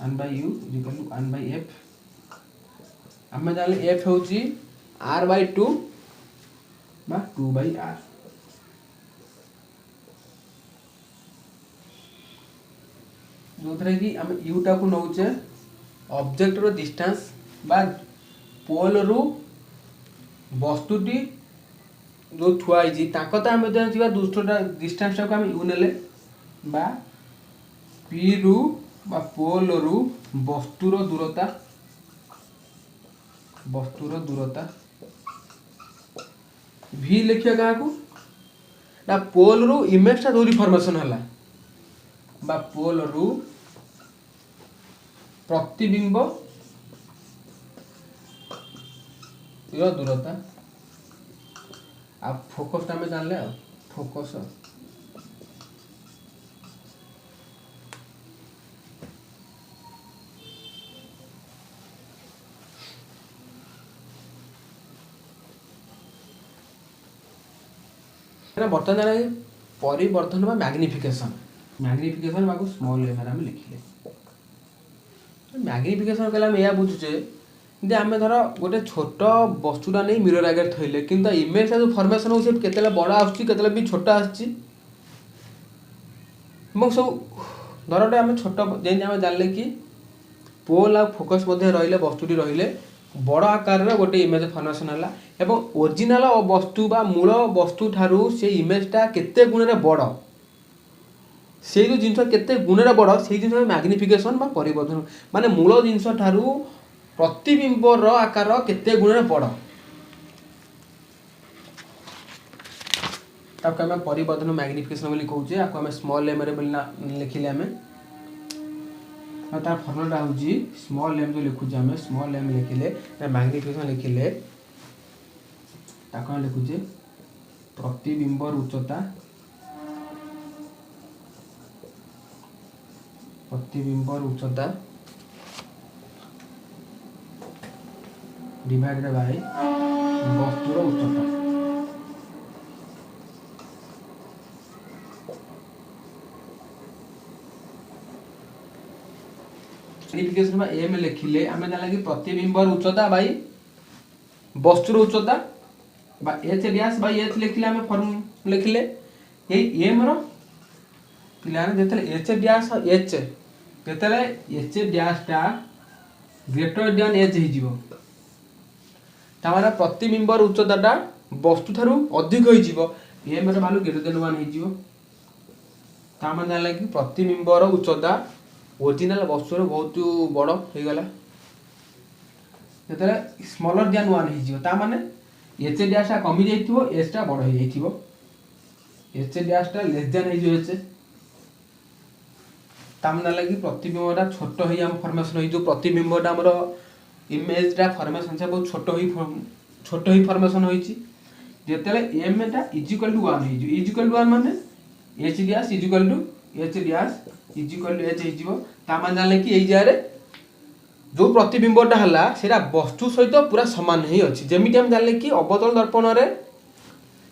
1/u equal to 1/f आम जान एफ हूँ r/2 बा 2/r जो थे कि आम यूटा को नौचे ऑब्जेक्ट रो डिस्टेंस बा पोल रु वस्तुटी जो थुआई ताकता मध्य थिबा दूसरा डिस्टेंस टाको हम यू नेले बा पी रु बा पोल रु वस्तुर दूरता भी लिखिया क्या को ना पोल रु इमेज टा दूरी फॉर्मेशन हला बा पोल रु प्रतिबिंब यो दूरता आप फोकस टाइम जान ले फोकस बर्तमान परिवर्धन बा मैग्निफिकेशन बाको स्मॉल लेमर हम लिखिले मैग्निफिकेशन कहला हम या बुझुचे जे आमे धर गोटे छोट वस्तुटा नहीं मिरर आगे थइले किंतु इमेज जो फॉर्मेशन हो से केतेला बड़ा आछी केतेला भी छोटा आछी मो सब धरटे आमे छोट जेन आमे जानले कि पोल आ फोकस मध्ये रहिले वस्तुटी रहिले बड़ आकार रे गोटे इमेज फॉर्मेशन हला एवं ओरिजिनल वस्तु बा मूल वस्तु ठारू से इमेजटा केते गुण रे बड़ से जो जिनस केते गुण रे बड़ से जिनस मैग्निफिकेशन बा परिवर्धन माने मूल जिनस ठारू प्रतिबिंब रो आकार केते गुण रे बड़ ताको हम परिवर्धन मैग्निफिकेशन बोली कहूचे आको हम स्मॉल लेम रे बोली लिखिले हमें और तार फॉर्मूला होजी स्मॉल लेम जो लिखुचे हमें स्मॉल लेम लिखिले मैग्निफिकेशन लिखिले ताको लिखुचे प्रतिबिंब उच्चता डिवाइडेड बाय वस्तुर उच्चता मैग्निफिकेशन में एम लिखिले आमे जानला कि प्रतिबिंबर उच्चता बाई वस्तुर उच्चता बा एच डैश बाई एच लिखिले आमे फॉर्म लिखिले एई एम रो पिलाने जेतले एच डैश एच जेतले एच डैश टा ग्रेटर देन एच हि जीवो तामारा प्रतिबिंबर उच्चताटा वस्तु थारु अधिक होई जीवो एम रो वैल्यू ग्रेटर देन 1 हि जीवो तामान जानला कि प्रतिबिंबर उच्चता ओरिजिनल वस्तुर बहुत बड़ हो गला जेतले स्मॉलर देन 1 हि जीवो ता माने एच डैश टा कमी जाइथिबो एच टा बड़ हो जाइथिबो एच डैश टा लेस देन हि जो एच तामना लगी प्रतिबिंबटा छोट होई हम फॉर्मेशन होई जो प्रतिबिंबटा हमर इमेजटा फॉर्मेशन से बहुत छोट होई फॉर्मेशन होईची जेतेले m टा इक्वल टू 1 होई जो इक्वल टू 1 माने h dash equal to h dash equal to h होई जीवो ता मान जानले कि एई जारे जो प्रतिबिंबटा हला सेरा वस्तु सहित पूरा समान ही अछि जेमिति हम जानले कि अवतल दर्पण रे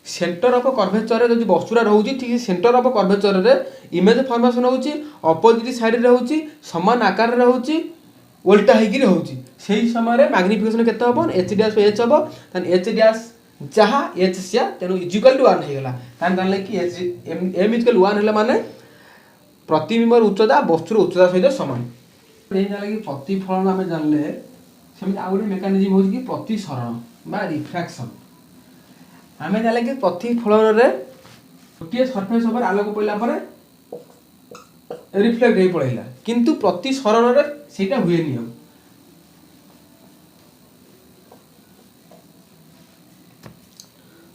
सेंटर ऑफ कर्वेचर रे जो वस्तुरा रहउची ठीक सेंटर ऑफ कर्वेचर रे इमेज फॉर्मेशन होउची अपोजिट साइड रे रहउची समान आकार रे रहउची उल्टा हेकी रहउची सेही समय रे मैग्निफिकेशन केते हबो h डैश h हबो तन h डैश जहा h से तेनु इक्वल टू 1 हे गेला तन जानले कि h m इक्वल 1 हैला माने प्रतिबिंबर उच्चता वस्तुर उच्चता सहित समान ए जानले कि प्रतिफलन हमें जानले सेमिति आ गुटे मेकानिज्म होउची कि प्रतिसरण बा रिफ्रैक्शन हमें जानले कि प्रतिफलन रे गोटे सरफेस ऊपर आलोक पइला परे रिफ्लेक्ट हे पड़ैला किंतु प्रतिसरण रे सेटा हुए नि हम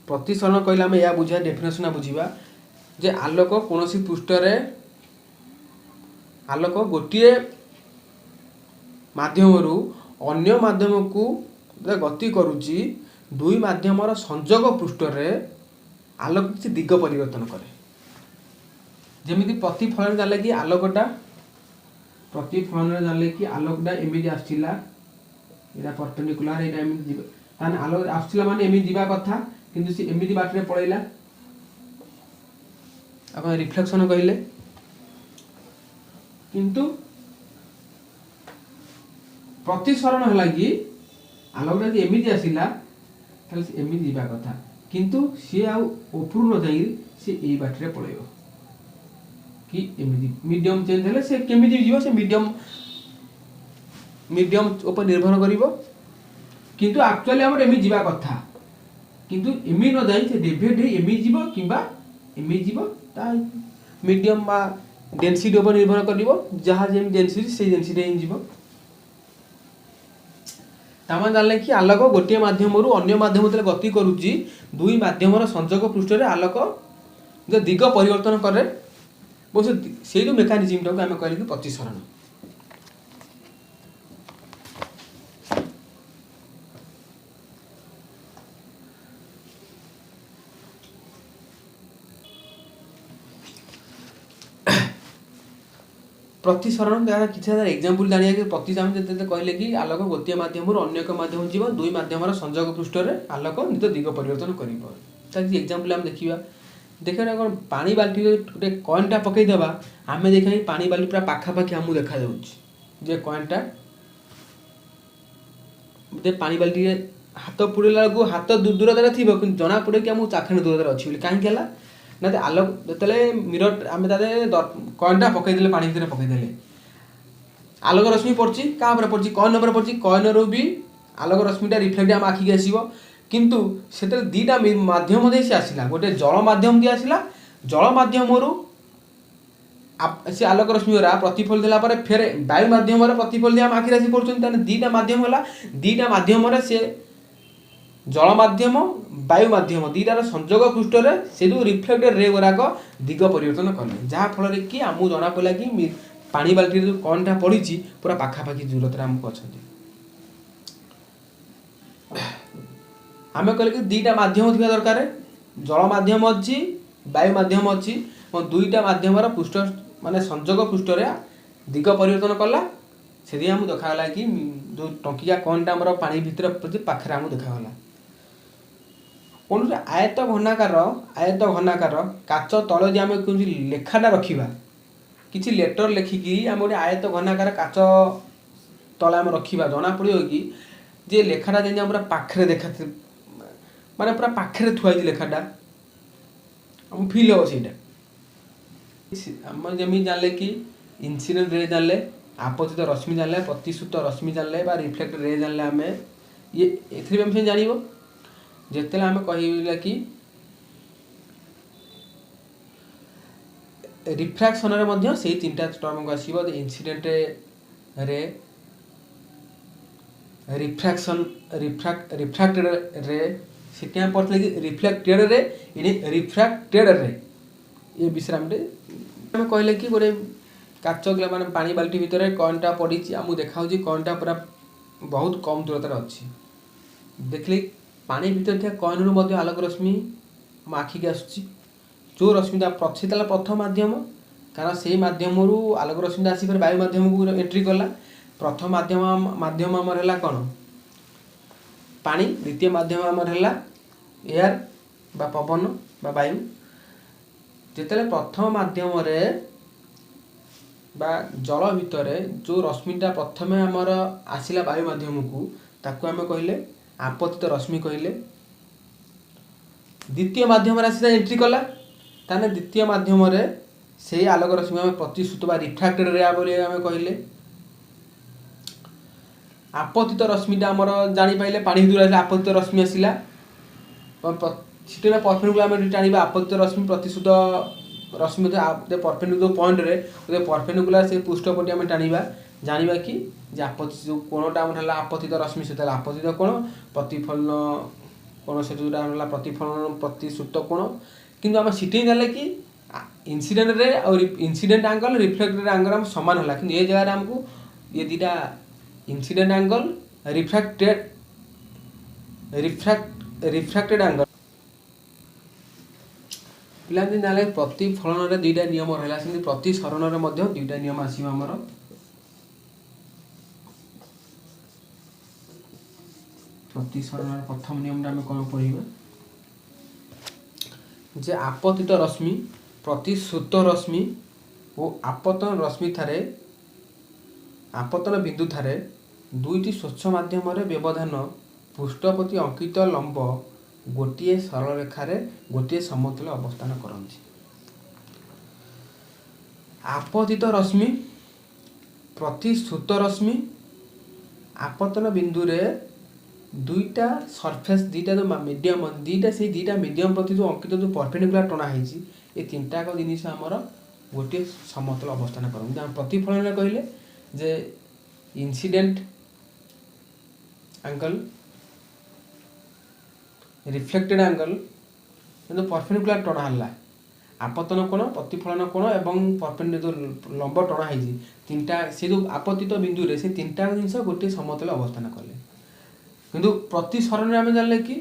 प्रतिसरण कहला में या बुझा डेफिनेशन बुझिबा जे आलोक कोनोसी पृष्ठ रे आलोक गोटे माध्यम रु अन्य माध्यम को गति करूची दुई माध्यमर संयोग पृष्ठ रे आलोक किसी दिग परिवर्तन करे जेमिति प्रतिफलन जानले कि आलोकटा प्रतिफलन जानले कि आलोकटा एमिति आछिला एटा परपेंडिकुलर एटा एमिति जीव तान आलोक आछिला माने एमिति जीवा कथा किंतु से एमिति बाटरे पळैला अपन रिफ्लेक्शन कहिले किंतु प्रतिसरण है कि आलोक यदि एमती आसला एमती जावा कथा किंतु सी आउर न जाई सी ए बाटर पड़ेगा कि एमती मीडियम चेंज हेले से केमिति जीव से मीडियम ऊपर निर्भर करिवो किंतु एक्चुअली हमर एमि जीवा कथा किंतु एमि न जाई से डेविएट एमि जीव किबा एमि जीव ता मीडियम बा डेंसिटी ऊपर निर्भर करिवो जहा जेम डेंसिटी से डेंसिटी इन जीव तामान जानले कि आलोक गोटे माध्यम रु अन्य माध्यम तले गति करूची दुई माध्यम संजोग पृष्ठ रे आलोक जो दिग परिवर्तन करे वो से जो मेकानिज्म टाको आम कहले कि प्रतिसरण प्रतिसरण द्वारा किसी एग्जांपल जानिया कि प्रतिसरण जते कहले कि आलोक गोटे माध्यम अन्य एक माध्यम जीव दुई माध्यम संजोग पृष्ठ रे आलोक निज दिग परिवर्तन करिवो ताकि एग्जांपल हम देखिबा देखा कौन पानी बाल्टी गोटे कॉइनटा पकईदेवा आम देखा पानी बाल्टी पूरा पाखापाखि आमको देखा जे कॉइनटा पानी बाल्टी हाथ पुड़ेला बेलू हाथ दूरतार थी जना पड़े कि आमको चाखण दूरतार अच्छी कहीं ना आलोक जो मिरर आम कॉइनटा पकईदे पानी भितर पकईदे आलोक रश्मि पड़ी क्या पड़ी कॉइन नंबर पड़ी कॉइन रू भी आलोक रश्मिटा रिफ्लेक्ट आम आखिक आसो किंतु से दीटा माध्यम से आसला गोटे जल माध्यम दी आसला जल माध्यम से आलोक रश्मि प्रतिफल देला फेर वायु माध्यम प्रतिफल दी आम आखिर आसी पड़ते दीटा माध्यम है दीटा माध्यम से जल माध्यम वायु माध्यम दीटार संजोग पृष्ठ से जो रिफ्लेक्टेड रे गुराक दिग परिवर्तन कले जहाँफल कि आमको जना पड़ा कि पानी बाल्टी जो कॉइनटा पड़ी पूरा पाखापाखि दूरता आमको अच्छा आम कहले कि दीटा माध्यम थी दरकार जल माध्यम अच्छी वायु माध्यम अच्छी और दुईटा माध्यम पृष्ठ माने संजोग पृष्ठ दिग परिवर्तन कला से आमको देखागला कि जो टंकिया कॉइनटा आम पानी भितर पाखे आमको देखागला कौन आयत घनाकार काच तले आम कौन लेखाटा रखा किसी लेटर लेखिकी आम गोटे आयत घनाकार काच तले आम रखा जना पड़ो कि जे लेखाटा जमी पूरा पाखे देखा माने पूरा पाखे थुआई लेखाटा हम फिल हम से जमी जानले कि इनसिडेंट रे जानले आपतित रश्मि जानले प्रतिश्रुत रश्मि जानले बा रिफ्लेक्ट रे जानले आम ये एम जान जिते आम कहला कि रिफ्रैक्शन रे से तीन टर्म को आसो इनसिडेंट रे रिफ्रैक्शन रिफ्रैक्टेड रे से क्या पढ़ते कि रिफ्लेक्टेड रे रिफ्रैक्टेड रे ये विषय आम कहले कि गोटे काच माने पानी बाल्टी भितर कॉइनटा पड़ी आमको देखा कॉइनटा पूरा बहुत कम दूरतार अच्छी देखले पानी भितर थी कॉइन रू आलोक रश्मि आम आखिक आसूँ जो रश्मिटा प्रथम प्रथम माध्यम कारण से माध्यम आलोक रश्मिटा आसिक वायु माध्यम को एंट्री कला प्रथम माध्यम आमर है कौन पानी द्वितीय माध्यम आमर है एयर बा पवन बा वायु जिते प्रथम माध्यम बा जल भितर जो रश्मिटा प्रथम आमर आसला वायु माध्यम को ताकू आम कहले आपतित रश्मि कहले द्वितीय माध्यम आसला एंट्री कला ताने द्वितीय माध्यम से आलोक रश्मि आम प्रतिश्रुत बा रिफ्रैक्टेड रे बोली आम कहले आपतित रश्मिटा आमर जापारे पानी दूर आपतित रश्मि आसला सीटे परपेंडिकुलर टाणी आपतित रश्मि प्रतिश्रुत रश्मि परपेंडिकुलर पॉइंट रे परपेंडिकुलर से पृष्ठपटी आम टाणा जाना कि आपतित जो कोणटा आम है आपतित रश्मि से आपतित कोण प्रतिफलन कोण से जो प्रतिफलन प्रतिश्रुत कोण किंतु आम सीटे जाने कि इनसीडेंट रे और इनसीडेंट एंगल रिफ्लेक्टेड एंगल आम सामान है कि ये जगह आमको ये दीटा इनसीडेंट एंगल रिफ्रैक्टेड एंगल पिलानी जाने प्रतिफलन रे दुईटा नियम रहा से प्रतिसरण रे दुईटा नियम आसो आमर प्रतिसरण प्रथम नियम आम कौन पढ़ा जे आपतित रश्मि प्रतिश्रुत रश्मि ଓ आपतन बिंदु ठारे दुईटी स्वच्छ माध्यम व्यवधान पृष्ठ प्रति अंकित लंब गोटे सरल रेखार गोटे समतल अवस्थान करती। आपतित रश्मि प्रति श्रुत रश्मि आपतन बिंदु रे दुईटा सरफेस दुईटा जो मीडियम दुईटा मीडियम प्रति जो अंकित जो परपेंडिकुलर टणा है ये तीन टाक जिनिस आमर गोटे समतल अवस्थान करते। प्रतिफलन कहले जे इंसिडेंट एंगल रिफ्लेक्टेड एंगल जो परपेंडिकुलर टणा है आपतन कोण प्रतिफलन कोण एवं परपेंडिकुलर जो लंब टणा है तीनटा से जो आपतित बिंदु रे से तीन टाक जिन गोटे समतल अवस्थान कले किंतु प्रतिसरण आम जानले कि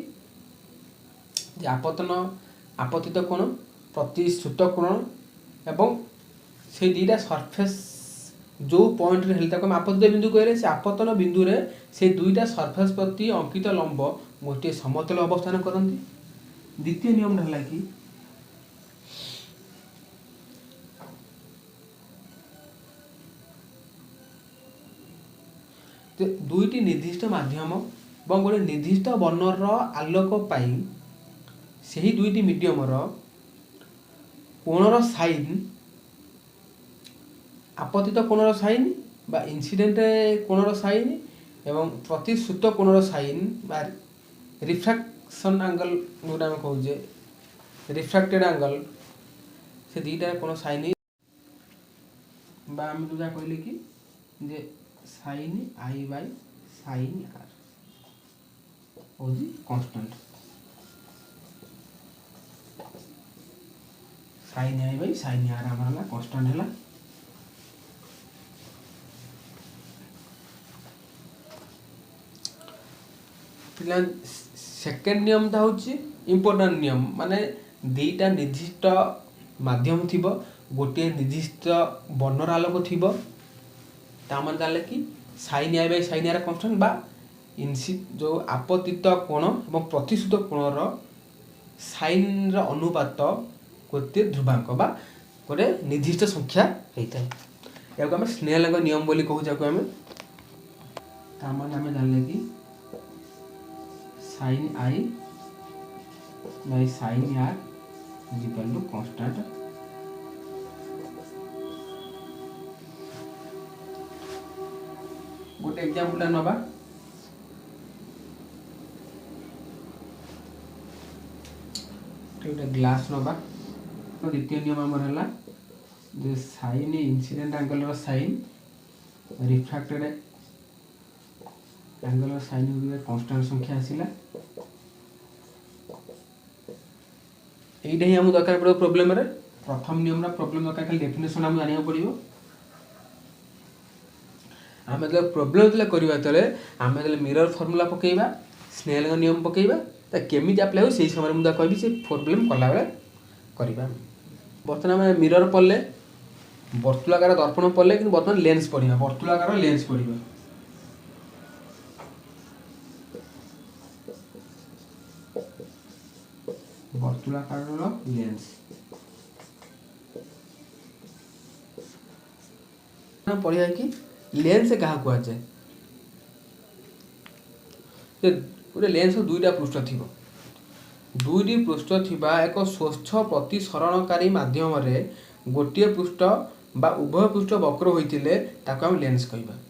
आपतित कोण प्रतिश्रुत कोण एवं से दुईटा सरफेस जो पॉइंट रे हम आपतित बिंदु कहले से आपतन बिंदु रे से दुईटा सरफेस प्रति अंकित लंब गोटे समतल अवस्थान करती। द्वितीय नियम है कि दुईटी निर्दिष्ट माध्यम और गोटे निर्दिष्ट वर्णर आलोक पाई से दुईटी मीडियम कोणर साइन आपतित कोणर साइन बा इंसिडेंट कोणर साइन एवं प्रतिश्रुत कोणर साइन बा रिफ्रैक्शन एंगल जोटा आम कहे रिफ्रैक्टेड एंगल से दुईटा कोण साइन बा आम जो कहले कि जे sine i by sine r हूँ constant sine i by sine r आम कांस्टेंट है। सेकेंड नियम था हूँ इम्पोर्टेंट नियम माने दुईटा निर्दिष्ट माध्यम थी गोटे निर्दिष्ट वर्णर आलोक थी तामान जाने कि sine i by sine r constant बा जो आपतित कोण और प्रतिश्रुत कोणर साइन अनुपात गोटे ध्रुवांक बा गोटे निर्दिष्ट संख्या होता है या आम स्नेल नियम बोली कहूँ आम तामान जानले कि sine i by sine r is equal to constant. गोटे एग्जांपल नबा गोटे ग्लास नबा तो द्वितीय नियम आमर है जो sine incident angle sine refracted angle sine constant संख्या आसला यही आम दरकार पड़ो प्रोब्लेम रे प्रथम नियम प्रोब्लेम दरकार खाली डेफिनेशन आम जाना पड़ो आम जो प्रोब्लेम जो करवा तेरे आम जो मिरर फर्मूला पकेबा स्नेल नियम पकेबा केमी आप्लाय हो से समय मुझे कहि से प्रोब्लेम कला बेले करवा बर्तमान आम मिरर पढ़ले वर्तुलाकार दर्पण पढ़ले कि बर्तमान लेंस पढ़ा वर्तुलाकार लेंस पढ़ा वर्तुलाकार लेंस पढ़ा कि लेंस क्या कहुए गोटे लेंस दुईटा पृष्ठ थी दुईटी पृष्ठ थिबा एक स्वच्छ प्रतिसरणकारी माध्यम गोटे पृष्ठ बा उभय पृष्ठ वक्र होइतिले ताको हम लेंस कहबा।